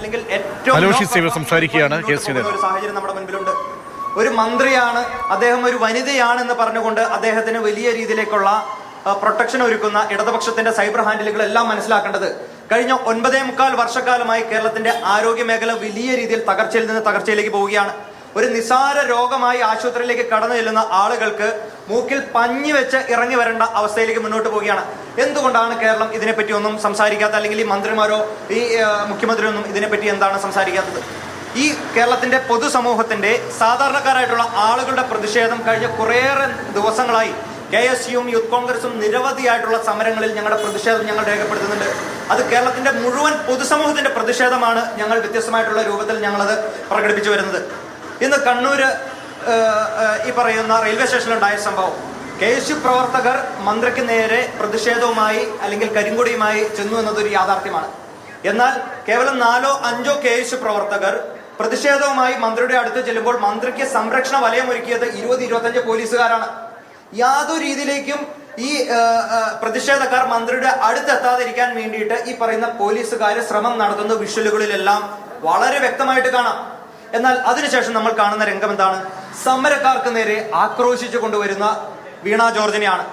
അല്ലെങ്കിൽ ഏറ്റവും സംസാരിക്കുകയാണ് ഒരു സാഹചര്യം നമ്മുടെ മുൻപിലുണ്ട്. ഒരു മന്ത്രിയാണ് അദ്ദേഹം, ഒരു വനിതയാണ് എന്ന് പറഞ്ഞുകൊണ്ട് അദ്ദേഹത്തിന് വലിയ രീതിയിലേക്കുള്ള പ്രൊട്ടക്ഷൻ ഒരുക്കുന്ന ഇടതുപക്ഷത്തിന്റെ സൈബർ ഹാൻഡിലുകളെല്ലാം മനസ്സിലാക്കേണ്ടത് കഴിഞ്ഞ 9.25 വർഷക്കാലമായി കേരളത്തിന്റെ ആരോഗ്യ മേഖല വലിയ രീതിയിൽ തകർച്ചയിൽ നിന്ന് തകർച്ചയിലേക്ക് പോവുകയാണ്. ഒരു നിസാര രോഗമായി ആശുപത്രിയിലേക്ക് കടന്നു ചെല്ലുന്ന ആളുകൾക്ക് മൂക്കിൽ പഞ്ഞി വെച്ച് ഇറങ്ങി വരേണ്ട അവസ്ഥയിലേക്ക് മുന്നോട്ട് പോവുകയാണ്. എന്തുകൊണ്ടാണ് കേരളം ഇതിനെപ്പറ്റി ഒന്നും സംസാരിക്കാത്ത, അല്ലെങ്കിൽ ഈ മന്ത്രിമാരോ ഈ മുഖ്യമന്ത്രിയൊന്നും ഇതിനെപ്പറ്റി എന്താണ് സംസാരിക്കാത്തത്? ഈ കേരളത്തിന്റെ പൊതുസമൂഹത്തിന്റെ സാധാരണക്കാരായിട്ടുള്ള ആളുകളുടെ പ്രതിഷേധം കഴിഞ്ഞ കുറേയേറെ ദിവസങ്ങളായി KSUവും യൂത്ത് കോൺഗ്രസും നിരവധിയായിട്ടുള്ള സമരങ്ങളിൽ ഞങ്ങളുടെ പ്രതിഷേധം ഞങ്ങൾ രേഖപ്പെടുത്തുന്നുണ്ട്. അത് കേരളത്തിന്റെ മുഴുവൻ പൊതുസമൂഹത്തിന്റെ പ്രതിഷേധമാണ്. ഞങ്ങൾ വ്യത്യസ്തമായിട്ടുള്ള രൂപത്തിൽ ഞങ്ങളത് പ്രകടിപ്പിച്ചു വരുന്നത്. ഇന്ന് കണ്ണൂര് ഈ പറയുന്ന റെയിൽവേ സ്റ്റേഷനിലുണ്ടായ സംഭവം, KSU പ്രവർത്തകർ മന്ത്രിക്ക് നേരെ പ്രതിഷേധവുമായി അല്ലെങ്കിൽ കരിങ്കൊടിയുമായി ചെന്നു എന്നതൊരു യാഥാർത്ഥ്യമാണ്. എന്നാൽ കേവലം 4-5 KSU പ്രവർത്തകർ പ്രതിഷേധവുമായി മന്ത്രിയുടെ അടുത്ത് ചെല്ലുമ്പോൾ മന്ത്രിക്ക് സംരക്ഷണ വലയമൊരുക്കിയത് 20-25 പോലീസുകാരാണ്. യാതൊരു രീതിയിലേക്കും ഈ പ്രതിഷേധക്കാർ മന്ത്രിയുടെ അടുത്തെത്താതിരിക്കാൻ വേണ്ടിയിട്ട് ഈ പറയുന്ന പോലീസുകാർ ശ്രമം നടത്തുന്ന വിഷ്വലുകളിലെല്ലാം വളരെ വ്യക്തമായിട്ട് കാണാം. എന്നാൽ അതിനുശേഷം നമ്മൾ കാണുന്ന രംഗം എന്താണ്? സമരക്കാർക്ക് നേരെ ആക്രോശിച്ചു കൊണ്ടുവരുന്ന വീണ ജോർജിനെയാണ്.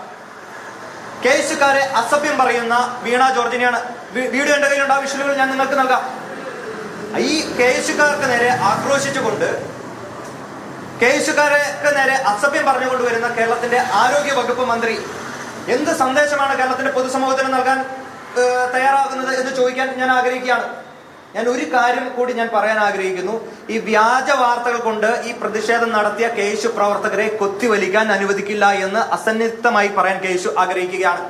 KSUക്കാരെ അസഭ്യം പറയുന്ന വീണ ജോർജിനെയാണ്. വീഡിയോ എന്റെ കയ്യിലുണ്ട്, ആ വിഷ്വലുകൾ ഞാൻ നിങ്ങൾക്ക് നൽകാം. ഈ KSUക്കാർക്ക് നേരെ ആക്രോശിച്ചുകൊണ്ട്, KSUക്കാർക്ക് നേരെ അസഭ്യം പറഞ്ഞുകൊണ്ടുവരുന്ന കേരളത്തിന്റെ ആരോഗ്യ വകുപ്പ് മന്ത്രി എന്ത് സന്ദേശമാണ് കേരളത്തിന്റെ പൊതുസമൂഹത്തിന് നൽകാൻ തയ്യാറാകുന്നത് എന്ന് ചോദിക്കാൻ ഞാൻ ആഗ്രഹിക്കുകയാണ്. ഞാൻ ഒരു കാര്യം കൂടി ഞാൻ പറയാൻ ആഗ്രഹിക്കുന്നു. ഈ വ്യാജ വാർത്തകൾ കൊണ്ട് ഈ പ്രതിഷേധം നടത്തിയ KSU പ്രവർത്തകരെ കൊത്തിവലിക്കാൻ അനുവദിക്കില്ല എന്ന് അസന്നിഗ്ധമായി പറയാൻ KSU ആഗ്രഹിക്കുകയാണ്.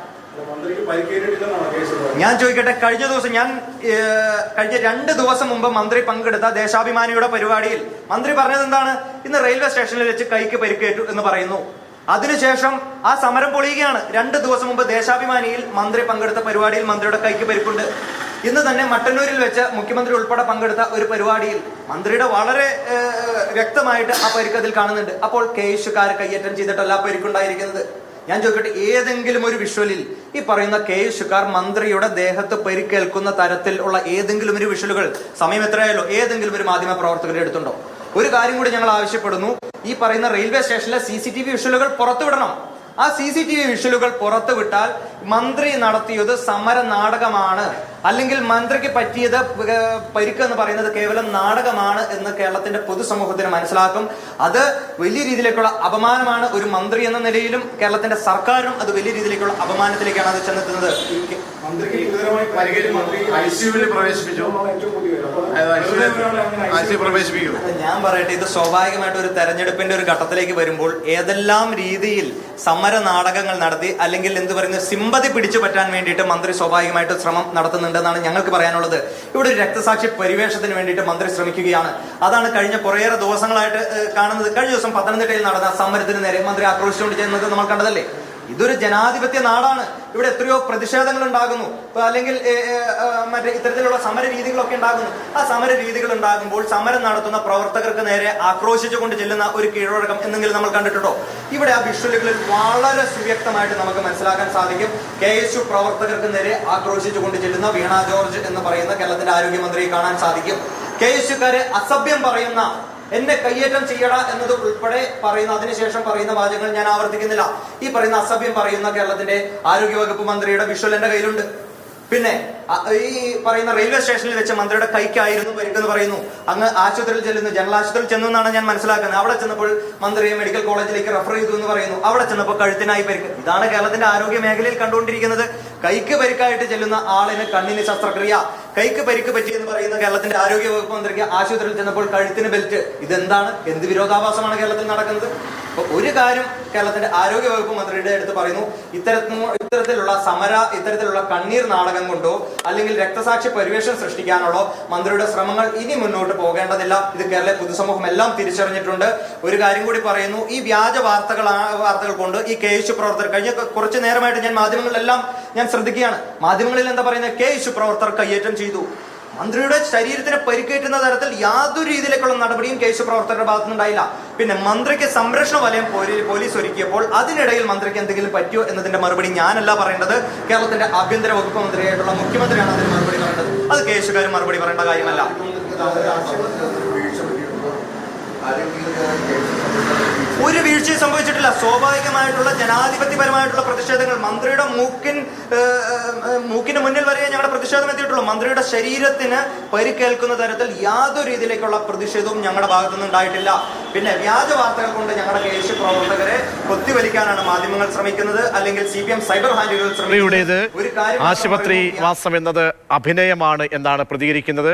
ഞാൻ ചോദിക്കട്ടെ, കഴിഞ്ഞ 2 ദിവസം മുമ്പ് മന്ത്രി പങ്കെടുത്ത ദേശാഭിമാനിയുടെ പരിപാടിയിൽ മന്ത്രി പറഞ്ഞത് എന്താണ്? ഇന്ന് റെയിൽവേ സ്റ്റേഷനിൽ വെച്ച് കൈക്ക് പരിക്കേറ്റു എന്ന് പറയുന്നു. അതിനുശേഷം ആ സമരം പൊളിയുകയാണ്. 2 ദിവസം മുമ്പ് ദേശാഭിമാനിയിൽ മന്ത്രി പങ്കെടുത്ത പരിപാടിയിൽ മന്ത്രിയുടെ കൈക്ക് പരിക്കുണ്ട്. ഇന്ന് തന്നെ മട്ടന്നൂരിൽ വെച്ച് മുഖ്യമന്ത്രി ഉൾപ്പെടെ പങ്കെടുത്ത ഒരു പരിപാടിയിൽ മന്ത്രിയുടെ വളരെ വ്യക്തമായിട്ട് ആ പരിക്കതിൽ കാണുന്നുണ്ട്. അപ്പോൾ KSUക്കാർ കയ്യേറ്റം ചെയ്തിട്ടല്ല പരിക്കുണ്ടായിരിക്കുന്നത്. ഞാൻ ചോദിക്കട്ടെ, ഏതെങ്കിലും ഒരു വിഷ്വലിൽ ഈ പറയുന്ന KSUക്കാർ മന്ത്രിയുടെ ദേഹത്ത് പരിക്കേൽക്കുന്ന തരത്തിൽ ഉള്ള ഏതെങ്കിലും ഒരു വിഷ്വലുകൾ, സമയം എത്രയായാലോ, ഏതെങ്കിലും ഒരു മാധ്യമ പ്രവർത്തകരുടെ അടുത്തുണ്ടോ? ഒരു കാര്യം കൂടി ഞങ്ങൾ ആവശ്യപ്പെടുന്നു. ഈ പറയുന്ന റെയിൽവേ സ്റ്റേഷനിലെ CCTV വിഷ്വലുകൾ പുറത്തുവിടണം. ആ CCTV വിഷ്വലുകൾ പുറത്തുവിട്ടാൽ മന്ത്രി നടത്തിയത് സമര നാടകമാണ്, അല്ലെങ്കിൽ മന്ത്രിക്ക് പറ്റിയത് പരിക്ക് എന്ന് പറയുന്നത് കേവലം നാടകമാണ് എന്ന് കേരളത്തിന്റെ പൊതുസമൂഹത്തിന് മനസ്സിലാക്കും. അത് വലിയ രീതിയിലേക്കുള്ള അപമാനമാണ്. ഒരു മന്ത്രി എന്ന നിലയിലും കേരളത്തിന്റെ സർക്കാരും അത് വലിയ രീതിയിലേക്കുള്ള അപമാനത്തിലേക്കാണ് അത് ചെന്നെത്തുന്നത്. ഞാൻ പറയട്ടെ, ഇത് സ്വാഭാവികമായിട്ട് ഒരു തെരഞ്ഞെടുപ്പിന്റെ ഒരു ഘട്ടത്തിലേക്ക് വരുമ്പോൾ ഏതെല്ലാം രീതിയിൽ സമര നാടകങ്ങൾ നടത്തി, അല്ലെങ്കിൽ എന്ത് പറയുന്നത്, സിമ്പതി പിടിച്ചു പറ്റാൻ വേണ്ടിയിട്ട് മന്ത്രി സ്വാഭാവികമായിട്ട് ശ്രമം നടത്തുന്നുണ്ടെന്നാണ് ഞങ്ങൾക്ക് പറയാനുള്ളത്. ഇവിടെ ഒരു രക്തസാക്ഷി പരിവേഷത്തിന് വേണ്ടിയിട്ട് മന്ത്രി ശ്രമിക്കുകയാണ്. അതാണ് കഴിഞ്ഞ കുറേയേറെ ദിവസങ്ങളായിട്ട് കാണുന്നത്. കഴിഞ്ഞ ദിവസം പത്തനംതിട്ടയിൽ നടന്ന സമരത്തിന് നേരെ മന്ത്രി ആക്രോശിച്ചുകൊണ്ട് ചെയ്യുന്നത് നമ്മൾ കണ്ടതല്ലേ? ഇതൊരു ജനാധിപത്യ നാടാണ്. ഇവിടെ എത്രയോ പ്രതിഷേധങ്ങൾ ഉണ്ടാകുന്നു, അല്ലെങ്കിൽ മറ്റേ ഇത്തരത്തിലുള്ള സമര രീതികളൊക്കെ ഉണ്ടാകുന്നു. ആ സമര രീതികൾ ഉണ്ടാകുമ്പോൾ സമരം നടത്തുന്ന പ്രവർത്തകർക്ക് നേരെ ആക്രോശിച്ചുകൊണ്ട് ചെല്ലുന്ന ഒരു കീഴ്വഴക്കം എന്തെങ്കിലും നമ്മൾ കണ്ടിട്ടുണ്ടോ? ഇവിടെ ആ വിഷ്വലുകളിൽ വളരെ സുവ്യക്തമായിട്ട് നമുക്ക് മനസ്സിലാക്കാൻ സാധിക്കും. KSU പ്രവർത്തകർക്ക് നേരെ ആക്രോശിച്ചുകൊണ്ട് ചെല്ലുന്ന വീണ ജോർജ് എന്ന് പറയുന്ന കേരളത്തിന്റെ ആരോഗ്യമന്ത്രിയെ കാണാൻ സാധിക്കും. KSUക്കാരെ അസഭ്യം പറയുന്ന, എന്നെ കയ്യേറ്റം ചെയ്യട എന്നത് ഉൾപ്പെടെ പറയുന്ന, അതിനുശേഷം പറയുന്ന വാചകങ്ങൾ ഞാൻ ആവർത്തിക്കുന്നില്ല. ഈ പറയുന്ന അസഭ്യം പറയുന്ന കേരളത്തിന്റെ ആരോഗ്യവകുപ്പ് മന്ത്രിയുടെ വിഷ്വൽ എന്റെ കയ്യിലുണ്ട്. പിന്നെ ഈ പറയുന്ന റെയിൽവേ സ്റ്റേഷനിൽ വെച്ച് മന്ത്രിയുടെ കൈക്കായിരുന്നു പരിക്കെന്ന് പറയുന്നു. അങ്ങ് ആശുപത്രിയിൽ ചെല്ലുന്നു, ജനറൽ ആശുപത്രിയിൽ ചെന്നു എന്നാണ് ഞാൻ മനസ്സിലാക്കുന്നത്. അവിടെ ചെന്നപ്പോൾ മന്ത്രിയെ മെഡിക്കൽ കോളേജിലേക്ക് റെഫർ ചെയ്തു എന്ന് പറയുന്നു. അവിടെ ചെന്നപ്പോൾ കഴുത്തിനായി പരിക്ക്. ഇതാണ് കേരളത്തിന്റെ ആരോഗ്യ മേഖലയിൽ കണ്ടുകൊണ്ടിരിക്കുന്നത്. കൈക്ക് പരിക്കായിട്ട് ചെല്ലുന്ന ആളിന് കണ്ണിന് ശസ്ത്രക്രിയ, കൈക്ക് പരിക്ക് പറ്റിയെന്ന് പറയുന്ന കേരളത്തിന്റെ ആരോഗ്യ വകുപ്പ് മന്ത്രിക്ക് ആശുപത്രിയിൽ ചെന്നപ്പോൾ കഴുത്തിന് ബെൽറ്റ്. ഇതെന്താണ്? എന്ത് വിരോധാഭാസമാണ് കേരളത്തിൽ നടക്കുന്നത്? അപ്പൊ ഒരു കാര്യം കേരളത്തിന്റെ ആരോഗ്യ വകുപ്പ് മന്ത്രിയുടെ അടുത്ത് പറയുന്നു, ഇത്തരത്തിലുള്ള കണ്ണീർ നാടകം കൊണ്ടോ അല്ലെങ്കിൽ രക്തസാക്ഷി പരിവേഷം സൃഷ്ടിക്കാനുള്ള മന്ത്രിയുടെ ശ്രമങ്ങൾ ഇനി മുന്നോട്ട് പോകേണ്ടതില്ല. ഇത് കേരള പൊതുസമൂഹം എല്ലാം തിരിച്ചറിഞ്ഞിട്ടുണ്ട്. ഒരു കാര്യം കൂടി പറയുന്നു, ഈ വ്യാജ വാർത്തകൾ കൊണ്ട് ഈ KSU പ്രവർത്തകർ, കഴിഞ്ഞ കുറച്ചു നേരമായിട്ട് ഞാൻ മാധ്യമങ്ങളിലെല്ലാം ഞാൻ ശ്രദ്ധിക്കുകയാണ്. മാധ്യമങ്ങളിൽ എന്താ പറയുന്നത്? KSU പ്രവർത്തകർ കയ്യേറ്റം ചെയ്തു. മന്ത്രിയുടെ ശരീരത്തിന് പരിക്കേറ്റുന്ന തരത്തിൽ യാതൊരു രീതിയിലേക്കുള്ള നടപടിയും KSU പ്രവർത്തകരുടെ ഭാഗത്തുനിന്നുണ്ടായില്ല. പിന്നെ മന്ത്രിക്ക് സംരക്ഷണ വലയം പോലീസ് ഒരുക്കിയപ്പോൾ അതിനിടയിൽ മന്ത്രിക്ക് എന്തെങ്കിലും പറ്റിയോ എന്നതിന്റെ മറുപടി ഞാനല്ല പറയേണ്ടത്, കേരളത്തിന്റെ ആഭ്യന്തര വകുപ്പ് മന്ത്രിയായിട്ടുള്ള മുഖ്യമന്ത്രിയാണ് അതിന് മറുപടി പറയേണ്ടത്. അത് കേസുകാരും മറുപടി പറയേണ്ട കാര്യമല്ല. ഒരു വീഴ്ചയും സംഭവിച്ചിട്ടില്ല. സ്വാഭാവികമായിട്ടുള്ള ജനാധിപത്യപരമായിട്ടുള്ള പ്രതിഷേധങ്ങൾ, മന്ത്രിയുടെ മൂക്കിന് മുന്നിൽ വരെ ഞങ്ങളുടെ പ്രതിഷേധം എത്തിയിട്ടുള്ളൂ. മന്ത്രിയുടെ ശരീരത്തിന് പരിക്കേൽക്കുന്ന തരത്തിൽ യാതൊരു രീതിയിലേക്കുള്ള പ്രതിഷേധവും ഞങ്ങളുടെ ഭാഗത്തുനിന്ന് ഉണ്ടായിട്ടില്ല. പിന്നെ വ്യാജ വാർത്തകൾ കൊണ്ട് ഞങ്ങളുടെ കേസ് പ്രവർത്തകരെ കൊത്തിവലിക്കാനാണ് മാധ്യമങ്ങൾ ശ്രമിക്കുന്നത്, അല്ലെങ്കിൽ CPM സൈബർ ഹാൻഡിലുകൾ ശ്രമിക്കുന്നത്. ആശുപത്രി വാസം എന്നത് അഭിനയമാണ് എന്നാണ് പ്രതികരിക്കുന്നത്.